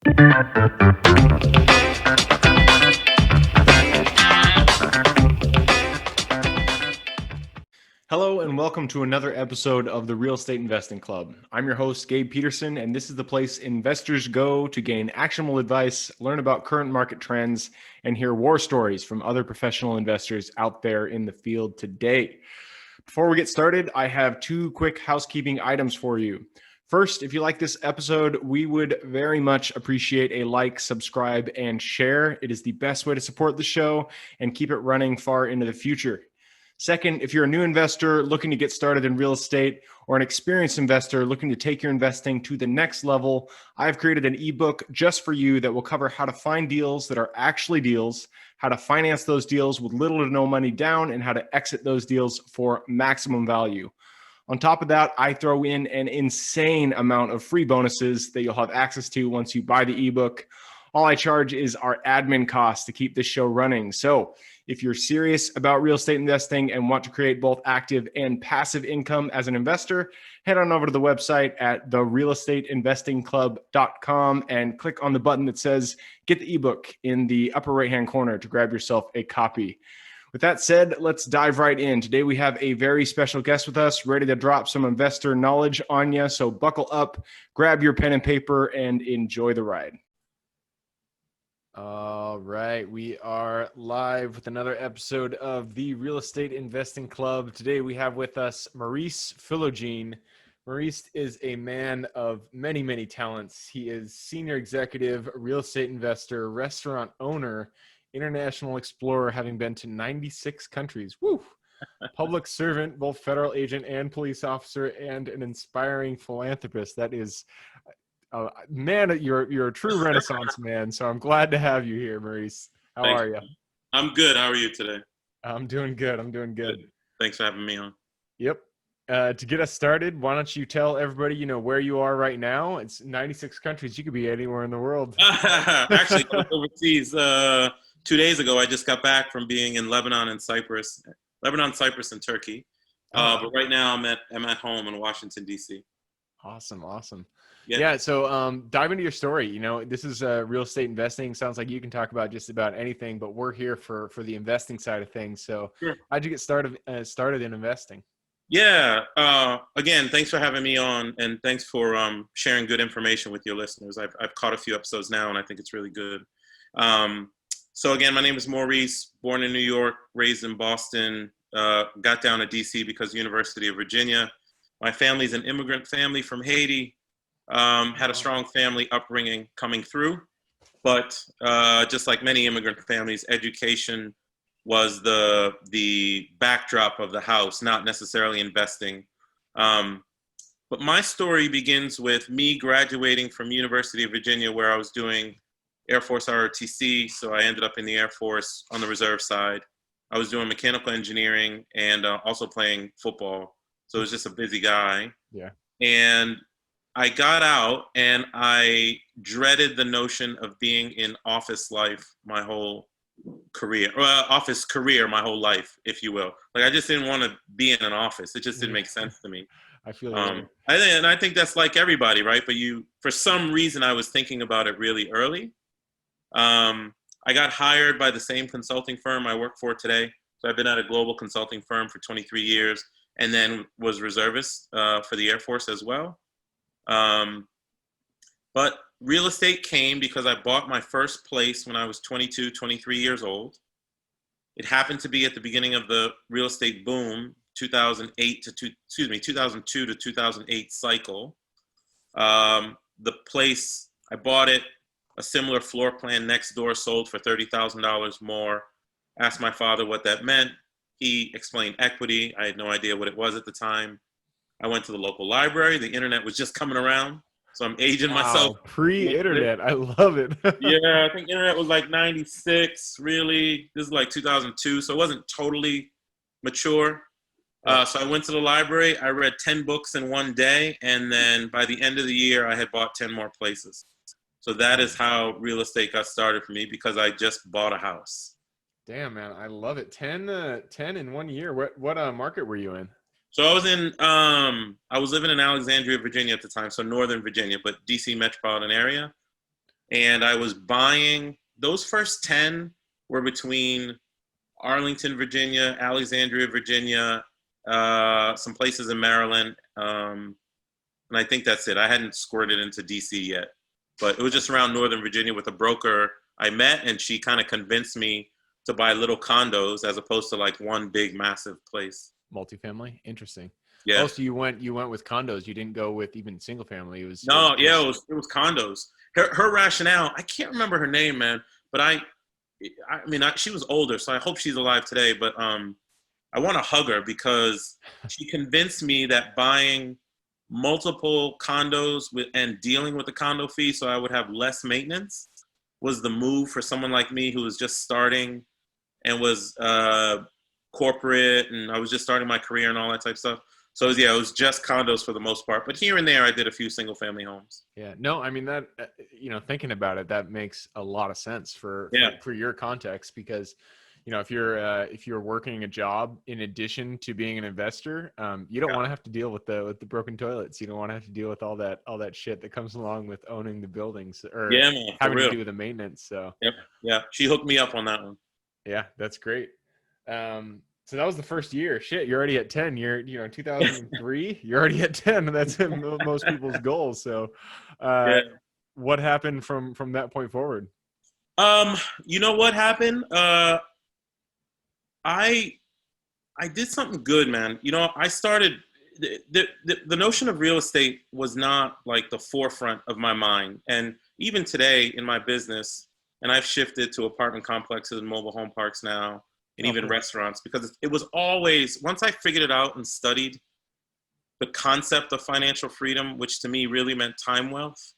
Hello and welcome to another episode of the Real Estate Investing Club. I'm your host, Gabe Peterson, and this is the place investors go to gain actionable advice, learn about current market trends, and hear war stories from other professional investors out there in the field today. Before we get started, I have two quick housekeeping items for you. First, if you like this episode, we would very much appreciate a like, subscribe, and share. It is the best way to support the show and keep it running far into the future. Second, if you're a new investor looking to get started in real estate or an experienced investor looking to take your investing to the next level, I've created an ebook just for you that will cover how to find deals that are actually deals, how to finance those deals with little to no money down, and how to exit those deals for maximum value. On top of that, I throw in an insane amount of free bonuses that you'll have access to once you buy the ebook. All I charge is our admin costs to keep this show running. So if you're serious about real estate investing and want to create both active and passive income as an investor, head on over to the website at therealestateinvestingclub.com and click on the button that says get the ebook in the upper right-hand corner to grab yourself a copy. With that said, let's dive right in. Today we have a very special guest with us, ready to drop some investor knowledge on you. So buckle up, grab your pen and paper, and enjoy the ride. All right, we are live with another episode of the Real Estate Investing Club. Today we have with us Maurice Philogene. Maurice is a man of many, many talents. He is senior executive, real estate investor, restaurant owner, international explorer, having been to 96 countries. Woo! Public servant, both federal agent and police officer, and an inspiring philanthropist. That is... man, you're a true Renaissance man, so I'm glad to have you here, Maurice. How are you? I'm good. How are you today? I'm doing good. Thanks for having me on. Yep. To get us started, why don't you tell everybody, where you are right now? It's 96 countries. You could be anywhere in the world. Actually, I was overseas 2 days ago. I just got back from being in Lebanon, Cyprus, and Turkey. But right now I'm at home in Washington, D.C. Awesome. Yeah. So dive into your story. This is real estate investing. Sounds like you can talk about just about anything, but we're here for the investing side of things. So sure. How'd you get started in investing? Yeah. Again, thanks for having me on, and thanks for sharing good information with your listeners. I've caught a few episodes now, and I think it's really good. So again, my name is Maurice, born in New York, raised in Boston, got down to D.C. because University of Virginia. My family's an immigrant family from Haiti. Had a strong family upbringing coming through, but just like many immigrant families, education was the backdrop of the house, not necessarily investing. But my story begins with me graduating from University of Virginia, where I was doing Air Force ROTC, so I ended up in the Air Force on the reserve side. I was doing mechanical engineering and also playing football, so I was just a busy guy. Yeah. And I got out and I dreaded the notion of being in office life my whole career, my whole life, if you will. Like, I just didn't want to be in an office. It just didn't make sense to me. I feel I think that's like everybody, right? But for some reason, I was thinking about it really early. I got hired by the same consulting firm I work for today. So I've been at a global consulting firm for 23 years and then was reservist for the Air Force as well. But real estate came because I bought my first place when I was 22, 23 years old. It happened to be at the beginning of the real estate boom, 2002 to 2008 cycle. The place, I bought it, a similar floor plan next door sold for $30,000 more. Asked my father what that meant. He explained equity. I had no idea what it was at the time. I went to the local library. The internet was just coming around. So I'm aging myself. Pre-internet. I love it. Yeah, I think internet was like 96, really. This is like 2002. So it wasn't totally mature. So I went to the library. I read 10 books in one day. And then by the end of the year, I had bought 10 more places. So that is how real estate got started for me, because I just bought a house. Damn, man. I love it. 10 in 1 year. What market were you in? So I was living in Alexandria, Virginia at the time, so Northern Virginia, but DC metropolitan area. And I was buying, those first 10 were between Arlington, Virginia, Alexandria, Virginia, some places in Maryland. And I think that's it. I hadn't squirted into DC yet, but it was just around Northern Virginia with a broker I met, and she kind of convinced me to buy little condos as opposed to like one big massive place. Multifamily, interesting. Yeah. Oh, so you went with condos. You didn't go with even single family. It was It was condos. Her rationale, I can't remember her name, man, but she was older, so I hope she's alive today. But I want to hug her because she convinced me that buying multiple condos and dealing with the condo fee so I would have less maintenance was the move for someone like me who was just starting and was corporate, and I was just starting my career and all that type of stuff. So it was just condos for the most part, but here and there I did a few single family homes. Yeah, no, I mean that, thinking about it, that makes a lot of sense for your context, because, if you're working a job in addition to being an investor, you don't want to have to deal with the broken toilets. You don't want to have to deal with all that shit that comes along with owning the buildings or having to do with the maintenance. So yeah, she hooked me up on that one. Yeah, that's great. So that was the first year. Shit, you're already at 10. You're 2003. You're already at 10. That's most people's goals. So, what happened from that point forward? You know what happened? I did something good, man. I started the notion of real estate was not like the forefront of my mind, and even today in my business, and I've shifted to apartment complexes and mobile home parks now, and even restaurants, because it was always, once I figured it out and studied the concept of financial freedom, which to me really meant time wealth,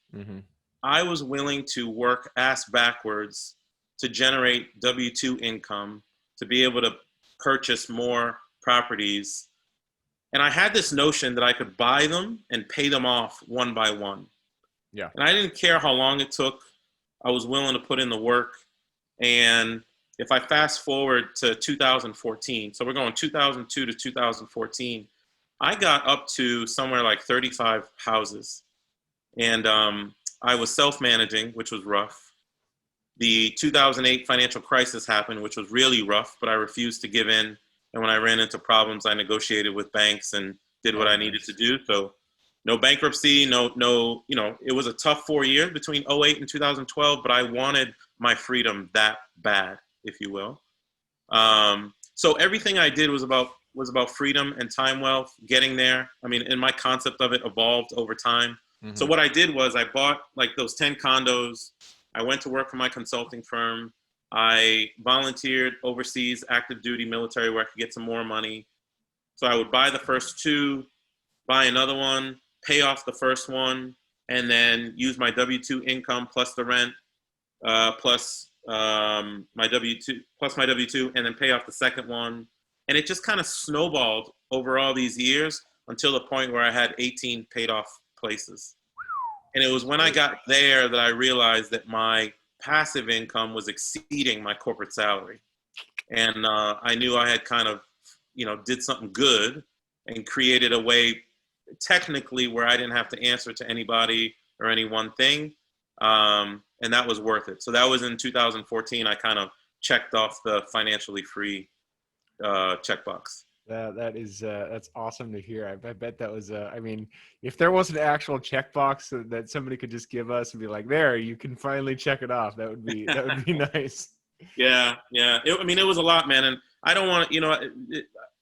I was willing to work ass backwards to generate W-2 income, to be able to purchase more properties. And I had this notion that I could buy them and pay them off one by one. Yeah. And I didn't care how long it took. I was willing to put in the work. And if I fast forward to 2014, so we're going 2002 to 2014, I got up to somewhere like 35 houses. And I was self-managing, which was rough. The 2008 financial crisis happened, which was really rough, but I refused to give in. And when I ran into problems, I negotiated with banks and did what I needed to do. So no bankruptcy, no, it was a tough 4 years between 2008 and 2012, but I wanted my freedom that bad, if you will. So everything I did was about freedom and time wealth, getting there. I mean, and my concept of it evolved over time. So what I did was I bought like those 10 condos. I went to work for my consulting firm. I volunteered overseas, active duty military, where I could get some more money. So I would buy the first 2, buy another one, pay off the first one, and then use my W-2 income plus the rent, plus my W-2, and then pay off the second one. And it just kind of snowballed over all these years until the point where I had 18 paid off places. And it was when I got there that I realized that my passive income was exceeding my corporate salary. And I knew I had kind of, did something good and created a way technically where I didn't have to answer to anybody or any one thing. And that was worth it. So that was in 2014. I kind of checked off the financially free checkbox. That's awesome to hear. I bet that was if there was an actual checkbox that somebody could just give us and be like, there, you can finally check it off. That would be nice. Yeah. It was a lot, man. And I don't want,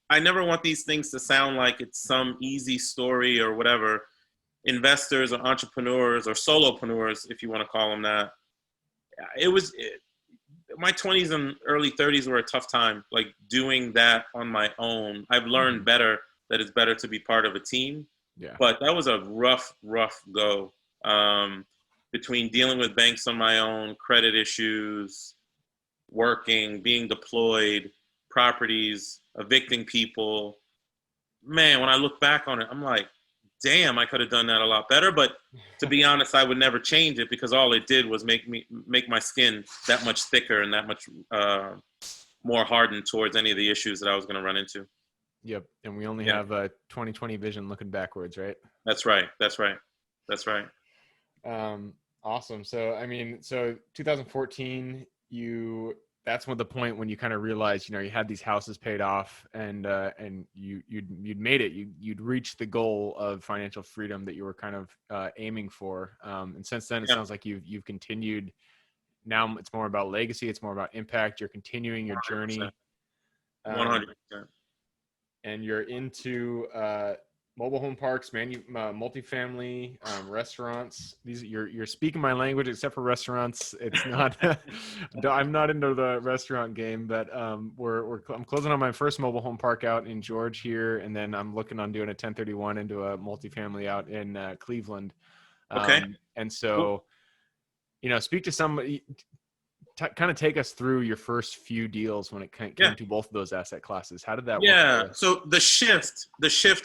I never want these things to sound like it's some easy story or whatever. Investors or entrepreneurs or solopreneurs, if you want to call them that. My 20s and early 30s were a tough time, like doing that on my own. I've learned better that it's better to be part of a team. Yeah. But that was a rough go, between dealing with banks on my own, credit issues, working, being deployed, properties, evicting people. Man, when I look back on it, I'm like, damn, I could have done that a lot better. But to be honest, I would never change it, because all it did was make my skin that much thicker and that much more hardened towards any of the issues that I was going to run into. Yep. And we only have a 2020 vision looking backwards, right? That's right. Awesome. So, I mean, so 2014, that's when the point when you kind of realized, you had these houses paid off and you'd made it, you'd reached the goal of financial freedom that you were kind of aiming for. And since then, it sounds like you've continued. Now it's more about legacy. It's more about impact. You're continuing your 100%. journey. 100%. And you're into mobile home parks, multifamily, restaurants. You're speaking my language, except for restaurants. It's not. I'm not into the restaurant game, but I'm closing on my first mobile home park out in George here, and then I'm looking on doing a 1031 into a multifamily out in Cleveland. Okay. And so, speak to somebody. Kind of take us through your first few deals when it came to both of those asset classes. How did that work? Yeah. So the shift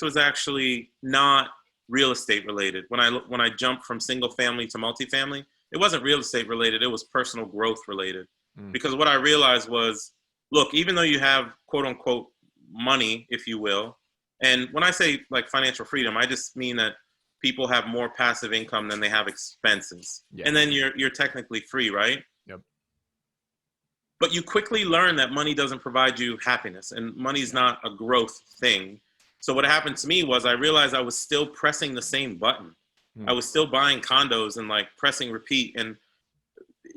was actually not real estate related. When I jumped from single family to multifamily, it wasn't real estate related. It was personal growth related. Because what I realized was, look, even though you have quote unquote money, if you will, and when I say like financial freedom, I just mean that people have more passive income than they have expenses. Yeah. And then you're technically free, right? Yep. But you quickly learn that money doesn't provide you happiness, and money's not a growth thing. So what happened to me was I realized I was still pressing the same button. I was still buying condos and like pressing repeat, and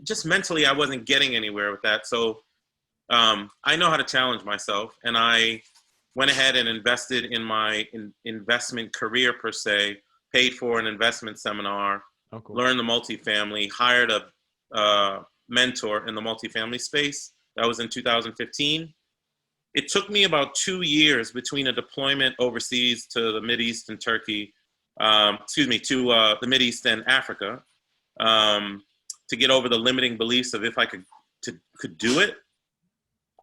just mentally I wasn't getting anywhere with that. So I know how to challenge myself, and I went ahead and invested in my investment career per se, paid for an investment seminar, learned the multifamily, hired a mentor in the multifamily space. That was in 2015. It took me about 2 years between a deployment overseas to the Mideast and Turkey, to the Mideast and Africa, to get over the limiting beliefs of if I could do it.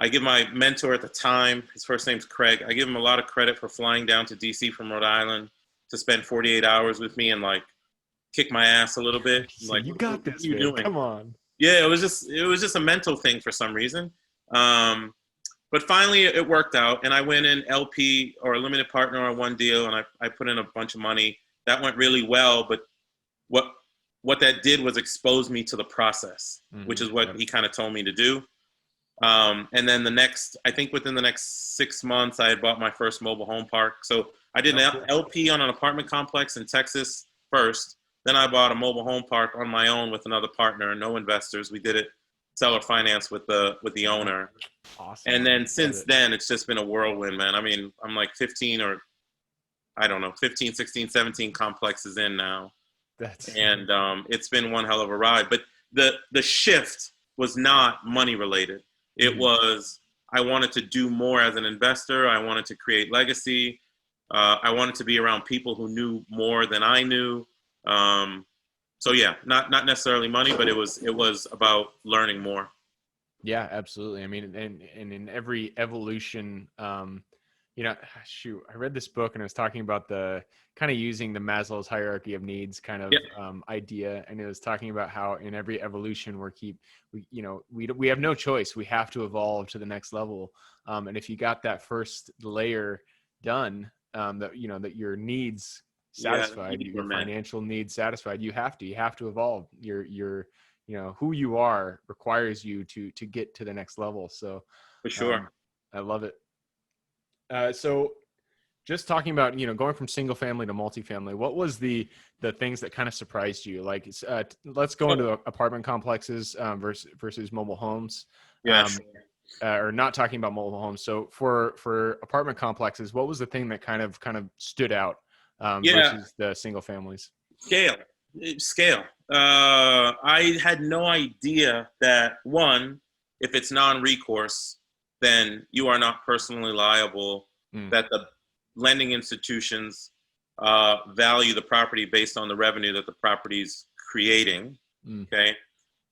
I give my mentor at the time, his first name's Craig, I give him a lot of credit for flying down to DC from Rhode Island to spend 48 hours with me and like kick my ass a little bit. Like, you got this, man. Come on. Yeah, it was just a mental thing for some reason. But finally it worked out, and I went in LP or a limited partner on one deal, and I put in a bunch of money. That went really well, but what that did was expose me to the process, which is what he kind of told me to do. And then within the next 6 months, I had bought my first mobile home park. So I did an LP on an apartment complex in Texas first. Then I bought a mobile home park on my own with another partner, no investors. We did it seller finance with the owner. Awesome. And then since then, it's just been a whirlwind, man. I mean, I'm like 15, 16, 17 complexes in now. It's been one hell of a ride. But the shift was not money related. It was, I wanted to do more as an investor. I wanted to create legacy. I wanted to be around people who knew more than I knew. So yeah, not necessarily money, but it was about learning more. Yeah, absolutely. I mean, and in every evolution, I read this book and it was talking about the kind of using the Maslow's hierarchy of needs kind of idea. And it was talking about how in every evolution we have no choice. We have to evolve to the next level. And if you got that first layer done, that your needs satisfied, your financial needs satisfied, you have to evolve. Your who you are requires you to get to the next level. So for sure. I love it. So just talking about, going from single family to multifamily, what was the things that kind of surprised you? Like, let's go into apartment complexes versus mobile homes. Or not talking about mobile homes. So for apartment complexes, what was the thing that kind of stood out versus the single families? Scale. I had no idea that, one, if it's non-recourse, then you are not personally liable, that the lending institutions value the property based on the revenue that the property's creating, okay?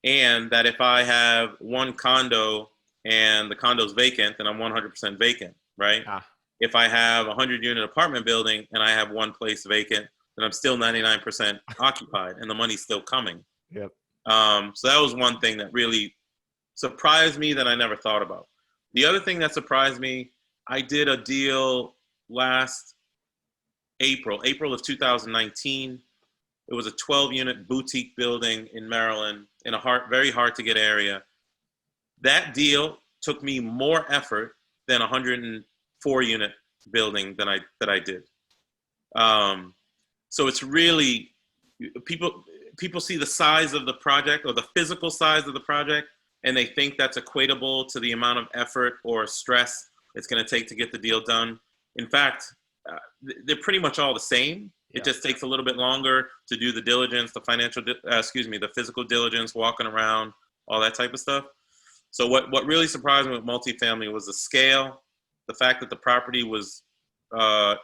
And that if I have one condo and the condo's vacant, then I'm 100% vacant, right? If I have a 100-unit apartment building and I have one place vacant, then I'm still 99% occupied and the money's still coming. Yep. So that was one thing that really surprised me that I never thought about. The other thing that surprised me, I did a deal last April of 2019. It was a 12-unit boutique building in Maryland in a very hard to get area. That deal took me more effort than a 104-unit building that I did. So it's really, people see the size of the project or the physical size of the project, and they think that's equatable to the amount of effort or stress it's going to take to get the deal done. In fact, they're pretty much all the same. It just takes a little bit longer to do the diligence, the physical diligence, walking around, all that type of stuff. So what really surprised me with multifamily was the scale, the fact that the property was, the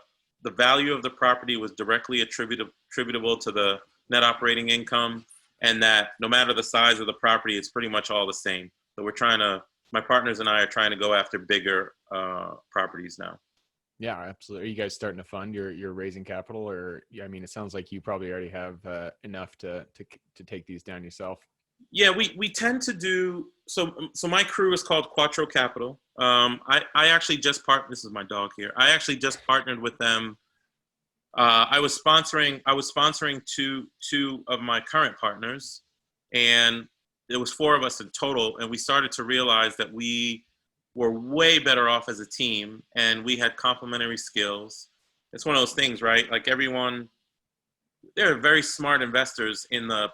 value of the property was directly attributable to the net operating income, and that no matter the size of the property, it's pretty much all the same. So my partners and I are trying to go after bigger properties now. Yeah, absolutely. Are you guys starting to fund? You're raising capital, or I mean, it sounds like you probably already have enough to take these down yourself. Yeah, we tend to do so. My crew is called Quattro Capital. I actually just this is my dog here. I actually just partnered with them. I was sponsoring two of my current partners, and there was 4 of us in total. And we started to realize that we were way better off as a team, and we had complementary skills. It's one of those things, right? Like there are very smart investors in the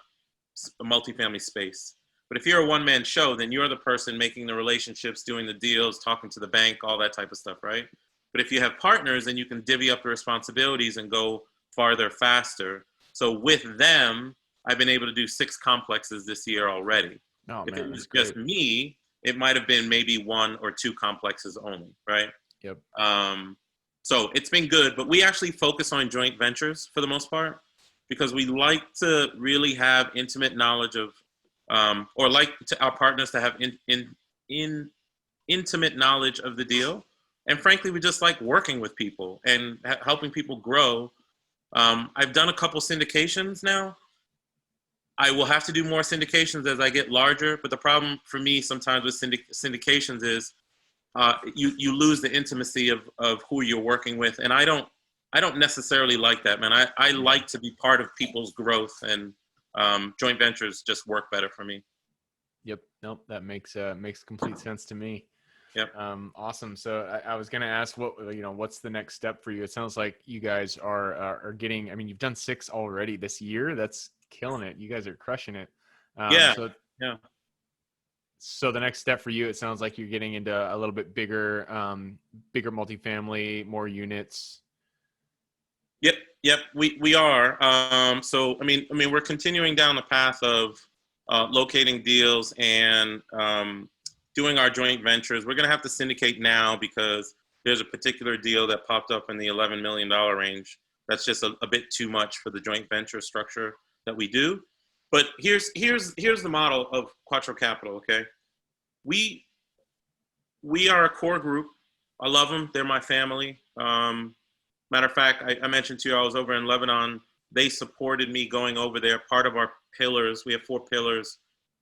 multifamily space. But if you're a one-man show, then you're the person making the relationships, doing the deals, talking to the bank, all that type of stuff, right? But if you have partners, then you can divvy up the responsibilities and go farther faster. So with them, I've been able to do 6 complexes this year already. Oh, if man, it was that's just great. me, it might have been maybe 1 or 2 complexes only, right? Yep. So it's been good, but we actually focus on joint ventures for the most part, because we like to really have intimate knowledge of, or like our partners to have intimate knowledge of the deal. And frankly, we just like working with people and helping people grow. I've done a couple syndications now. I will have to do more syndications as I get larger, but the problem for me sometimes with syndications is you lose the intimacy of who you're working with, and I don't necessarily like that, man. I like to be part of people's growth, and joint ventures just work better for me. Yep. Nope. That makes complete sense to me. Yep. Awesome. So I was going to ask what's the next step for you? It sounds like you guys are getting, I mean, you've done 6 already this year. That's killing it. You guys are crushing it. Yeah. So the next step for you, it sounds like you're getting into a little bit bigger multifamily, more units. Yep. We are. So I mean, we're continuing down the path of locating deals and doing our joint ventures. We're going to have to syndicate now because there's a particular deal that popped up in the $11 million range. That's just a bit too much for the joint venture structure that we do. But here's the model of Quattro Capital. Okay, we are a core group. I love them. They're my family. Matter of fact, I mentioned to you I was over in Lebanon. They supported me going over there. Part of our pillars, we have 4 pillars: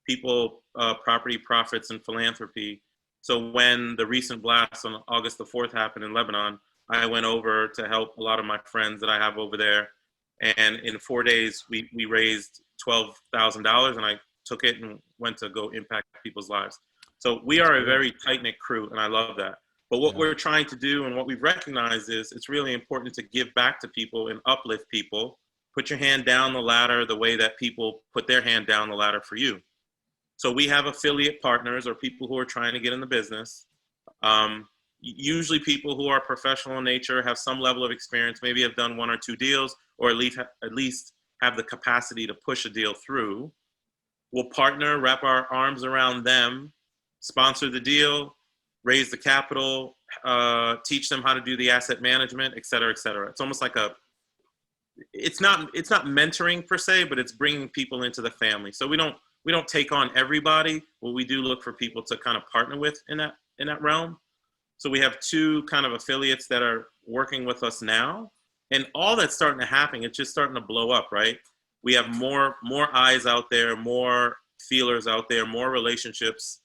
people, property, profits, and philanthropy. So when the recent blast on August the 4th happened in Lebanon, I went over to help a lot of my friends that I have over there. And in 4 days, we raised $12,000, and I took it and went to go impact people's lives. So we are a very tight-knit crew, and I love that. But what we're trying to do and what we've recognized is it's really important to give back to people and uplift people. Put your hand down the ladder the way that people put their hand down the ladder for you. So we have affiliate partners or people who are trying to get in the business. Usually people who are professional in nature, have some level of experience, maybe have done 1 or 2 deals, or at least have the capacity to push a deal through. We'll partner, wrap our arms around them, sponsor the deal, raise the capital, teach them how to do the asset management, et cetera, et cetera. It's almost like it's not mentoring per se, but it's bringing people into the family. So we don't take on everybody, but we do look for people to kind of partner with in that realm. So we have 2 kind of affiliates that are working with us now, and all that's starting to happen, it's just starting to blow up, right? We have more eyes out there, more feelers out there, more relationships.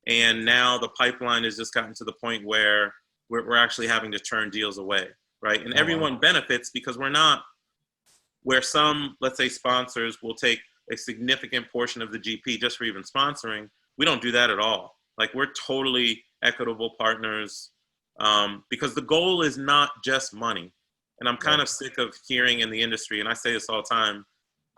And now the pipeline has just gotten to the point where we're actually having to turn deals away, right? And everyone benefits because we're not where some, let's say, sponsors will take a significant portion of the GP just for even sponsoring. We don't do that at all. Like, we're totally equitable partners, because the goal is not just money. And I'm kind of sick of hearing in the industry, and I say this all the time,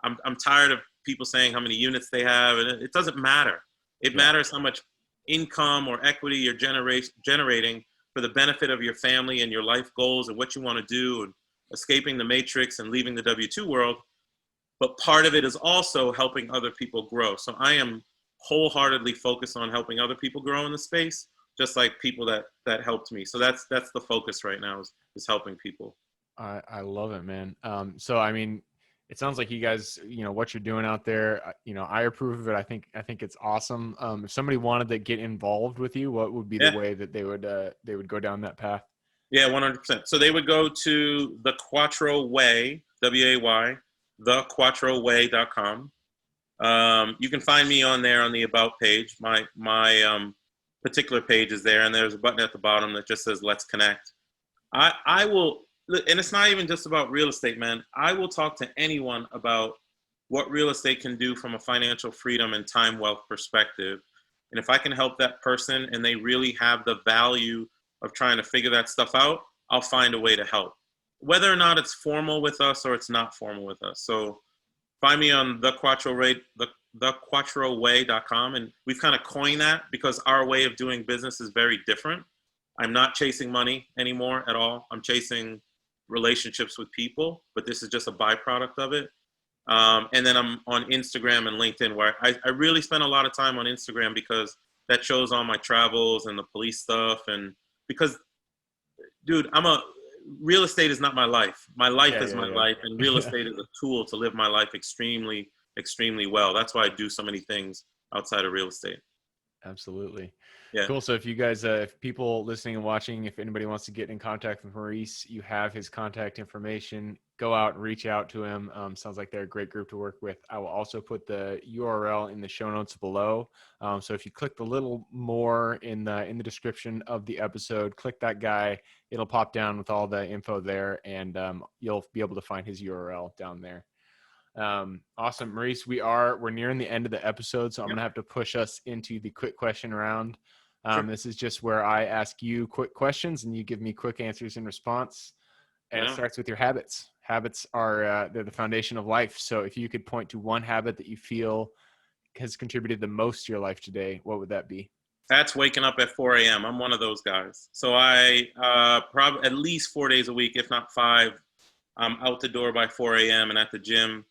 I'm tired of people saying how many units they have, and it doesn't matter. It matters how much income or equity you're generating for the benefit of your family and your life goals and what you want to do, and escaping the matrix and leaving the W-2 world. But part of it is also helping other people grow. So I am wholeheartedly focused on helping other people grow in the space, just like people that helped me. So that's the focus right now, is helping people. I love it, man. So, I mean, it sounds like you guys, what you're doing out there, I approve of it. I think it's awesome. If somebody wanted to get involved with you, what would be the way that they would go down that path? Yeah, 100%. So they would go to the Quattro Way, W-A-Y, thequattroway.com. You can find me on there on the About page. My particular page is there, and there's a button at the bottom that just says Let's Connect. I will, and it's not even just about real estate, man. I will talk to anyone about what real estate can do from a financial freedom and time wealth perspective. And if I can help that person and they really have the value of trying to figure that stuff out, I'll find a way to help, whether or not it's formal with us or it's not formal with us. So find me on thequattroway.com. And we've kind of coined that because our way of doing business is very different. I'm not chasing money anymore at all. I'm chasing relationships with people, but this is just a byproduct of it. And then I'm on Instagram and LinkedIn, where I really spend a lot of time on Instagram because that shows all my travels and the police stuff. And because, dude, real estate is not my life. My life is my life, and real estate is a tool to live my life extremely, extremely well. That's why I do so many things outside of real estate. Absolutely. Yeah. Cool. So if you guys, if people listening and watching, if anybody wants to get in contact with Maurice, you have his contact information. Go out and reach out to him. Sounds like they're a great group to work with. I will also put the URL in the show notes below. So if you click the little more in the description of the episode, click that guy. It'll pop down with all the info there, and you'll be able to find his URL down there. Awesome. Maurice, we're nearing the end of the episode, so I'm going to have to push us into the quick question round. This is just where I ask you quick questions and you give me quick answers in response. And it starts with your habits. Habits are, they're the foundation of life. So if you could point to one habit that you feel has contributed the most to your life today, what would that be? That's waking up at 4 a.m. I'm one of those guys. So I probably at least 4 days a week, if not 5, I'm out the door by 4 a.m. and at the gym.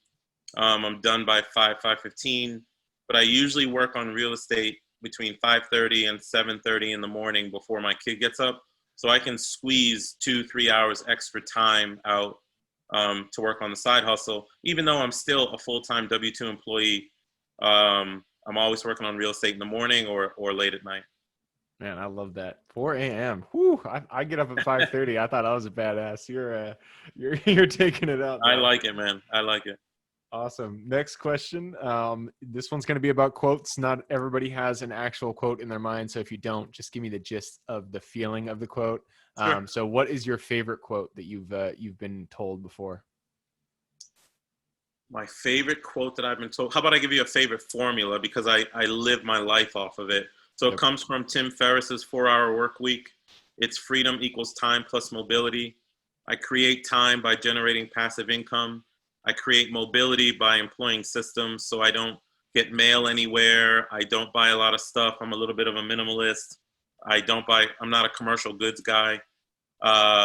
I'm done by 5:15, but I usually work on real estate between 5:30 and 7:30 in the morning before my kid gets up. So I can squeeze 2-3 hours extra time out to work on the side hustle. Even though I'm still a full-time W-2 employee, I'm always working on real estate in the morning or late at night. Man, I love that. 4 a.m. Whew, I get up at 5:30. I thought I was a badass. You're taking it out. I like it, man. I like it. Awesome. Next question. This one's going to be about quotes. Not everybody has an actual quote in their mind. So if you don't, just give me the gist of the feeling of the quote. Sure. So what is your favorite quote that you've been told before? My favorite quote that I've been told. How about I give you a favorite formula, because I live my life off of it. So It comes from Tim Ferriss's 4-Hour Work Week. It's freedom equals time plus mobility. I create time by generating passive income. I create mobility by employing systems so I don't get mail anywhere. I don't buy a lot of stuff. I'm a little bit of a minimalist. I'm not a commercial goods guy.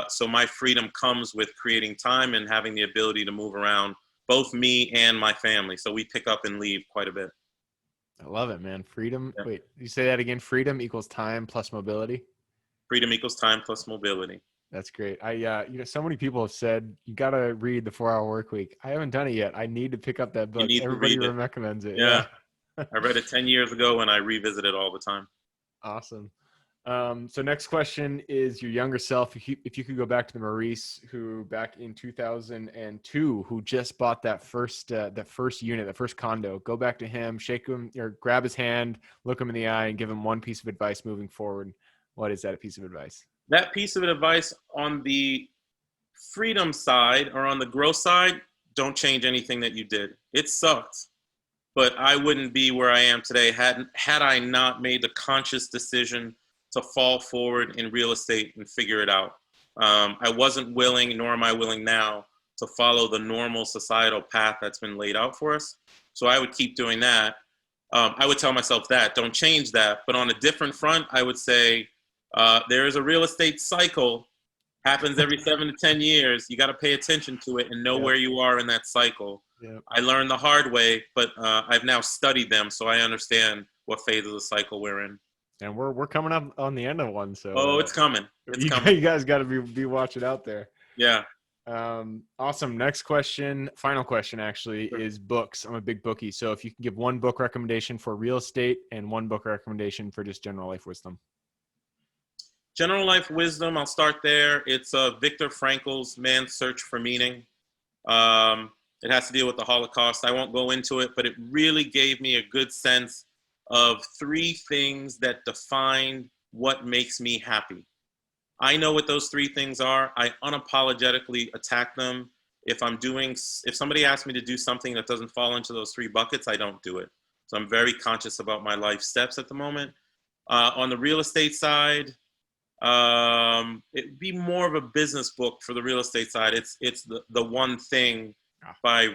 So my freedom comes with creating time and having the ability to move around, both me and my family. So we pick up and leave quite a bit. I love it, man. Freedom. Yeah. Wait, you say that again? Freedom equals time plus mobility? Freedom equals time plus mobility. That's great. So many people have said you got to read the 4-Hour Work Week. I haven't done it yet. I need to pick up that book. Everybody recommends it. Yeah. I read it 10 years ago and I revisit it all the time. Awesome. So next question is your younger self. If you could go back to the Maurice who back in 2002, who just bought that first unit, that first condo, go back to him, shake him or grab his hand, look him in the eye and give him one piece of advice moving forward. What is that piece of advice? That piece of advice on the freedom side or on the growth side, don't change anything that you did. It sucked, but I wouldn't be where I am today had I not made the conscious decision to fall forward in real estate and figure it out. I wasn't willing, nor am I willing now, to follow the normal societal path that's been laid out for us. So I would keep doing that. I would tell myself that, don't change that. But on a different front, I would say there is a real estate cycle, happens every 7 to 10 years. You got to pay attention to it and know where you are in that cycle. Yep. I learned the hard way, but I've now studied them, so I understand what phase of the cycle we're in. And we're coming up on the end of one, so it's coming. It's coming. You guys got to be watching out there. Yeah. Awesome. Next question, final question actually, is books. I'm a big bookie, so if you can give one book recommendation for real estate and one book recommendation for just general life wisdom. General life wisdom, I'll start there. It's Viktor Frankl's Man's Search for Meaning. It has to deal with the Holocaust. I won't go into it, but it really gave me a good sense of 3 things that define what makes me happy. I know what those 3 things are. I unapologetically attack them. If somebody asks me to do something that doesn't fall into those 3 buckets, I don't do it. So I'm very conscious about my life steps at the moment. On the real estate side, it'd be more of a business book for the real estate side. It's the One Thing by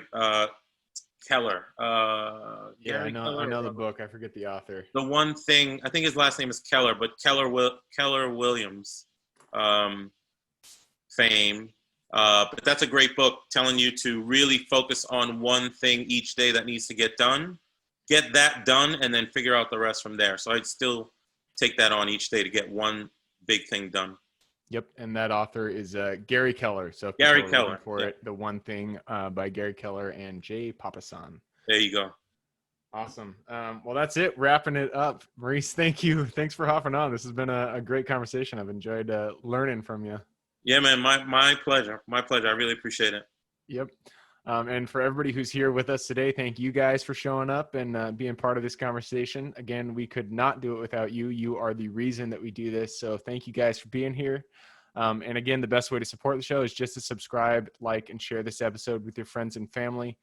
Keller. I know the book. I forget the author. The One Thing. I think his last name is Keller, but Keller Williams fame. But that's a great book telling you to really focus on one thing each day that needs to get done. Get that done, and then figure out the rest from there. So I'd still take that on each day to get one big thing done. Yep, and that author is Gary Keller. So if Gary Keller for it, The One Thing by Gary Keller and Jay Papasan. There you go. Awesome. Well, that's it. Wrapping it up. Maurice, thank you. Thanks for hopping on. This has been a great conversation. I've enjoyed learning from you. Yeah, man. My pleasure. My pleasure. I really appreciate it. Yep. And for everybody who's here with us today, thank you guys for showing up and being part of this conversation. Again, we could not do it without you. You are the reason that we do this. So thank you guys for being here. And again, the best way to support the show is just to subscribe, like, and share this episode with your friends and family.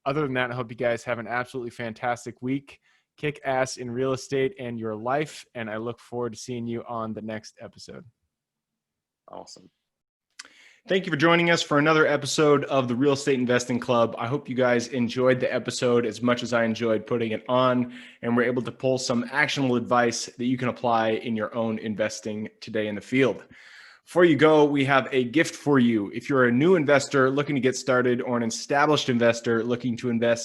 Other than that, I hope you guys have an absolutely fantastic week. Kick ass in real estate and your life. And I look forward to seeing you on the next episode. Awesome. Thank you for joining us for another episode of the Real Estate Investing Club. I hope you guys enjoyed the episode as much as I enjoyed putting it on, and we're able to pull some actionable advice that you can apply in your own investing today in the field. Before you go, we have a gift for you. If you're a new investor looking to get started or an established investor looking to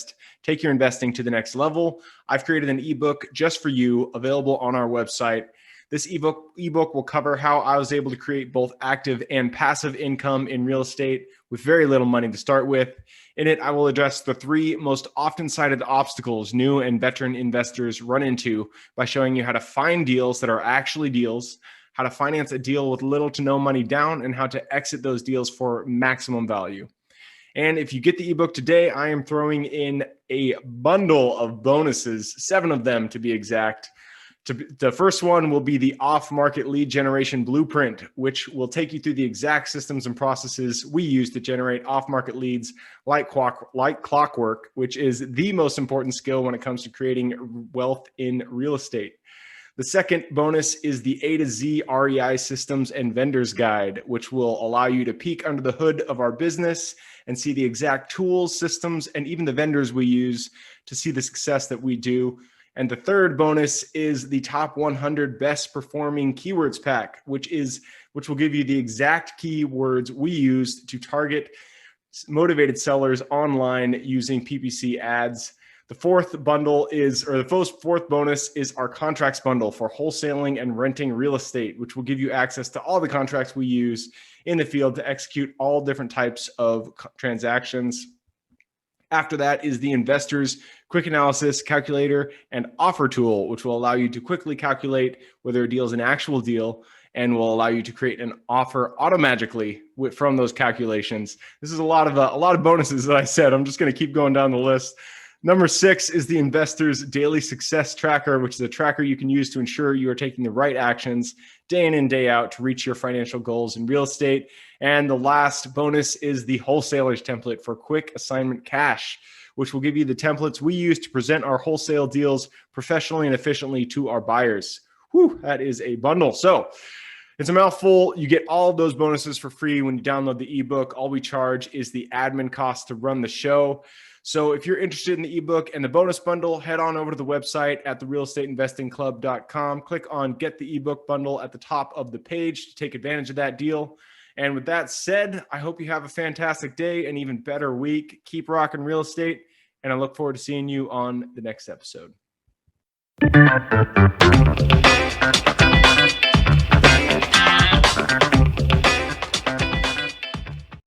take your investing to the next level, I've created an ebook just for you, available on our website. This ebook will cover how I was able to create both active and passive income in real estate with very little money to start with. In it, I will address the 3 most often cited obstacles new and veteran investors run into by showing you how to find deals that are actually deals, how to finance a deal with little to no money down, and how to exit those deals for maximum value. And if you get the ebook today, I am throwing in a bundle of bonuses, 7 of them to be exact. The first one will be the off-market lead generation blueprint, which will take you through the exact systems and processes we use to generate off-market leads like clockwork, which is the most important skill when it comes to creating wealth in real estate. The second bonus is the A to Z REI systems and vendors guide, which will allow you to peek under the hood of our business and see the exact tools, systems, and even the vendors we use to see the success that we do. And the third bonus is the top 100 best performing keywords pack, which will give you the exact keywords we use to target motivated sellers online using PPC ads. The fourth bonus is our contracts bundle for wholesaling and renting real estate, which will give you access to all the contracts we use in the field to execute all different types of transactions. After that is the Investors Quick Analysis Calculator and Offer Tool, which will allow you to quickly calculate whether a deal is an actual deal and will allow you to create an offer automatically from those calculations. This is a lot of bonuses that I said. I'm just going to keep going down the list. Number 6 is the Investor's Daily Success Tracker, which is a tracker you can use to ensure you are taking the right actions day in and day out to reach your financial goals in real estate. And the last bonus is the Wholesaler's Template for quick assignment cash, which will give you the templates we use to present our wholesale deals professionally and efficiently to our buyers. Whew, that is a bundle. So it's a mouthful. You get all of those bonuses for free when you download the ebook. All we charge is the admin cost to run the show. So if you're interested in the ebook and the bonus bundle, head on over to the website at therealestateinvestingclub.com. Click on Get the Ebook Bundle at the top of the page to take advantage of that deal. And with that said, I hope you have a fantastic day, an even better week. Keep rocking real estate, and I look forward to seeing you on the next episode.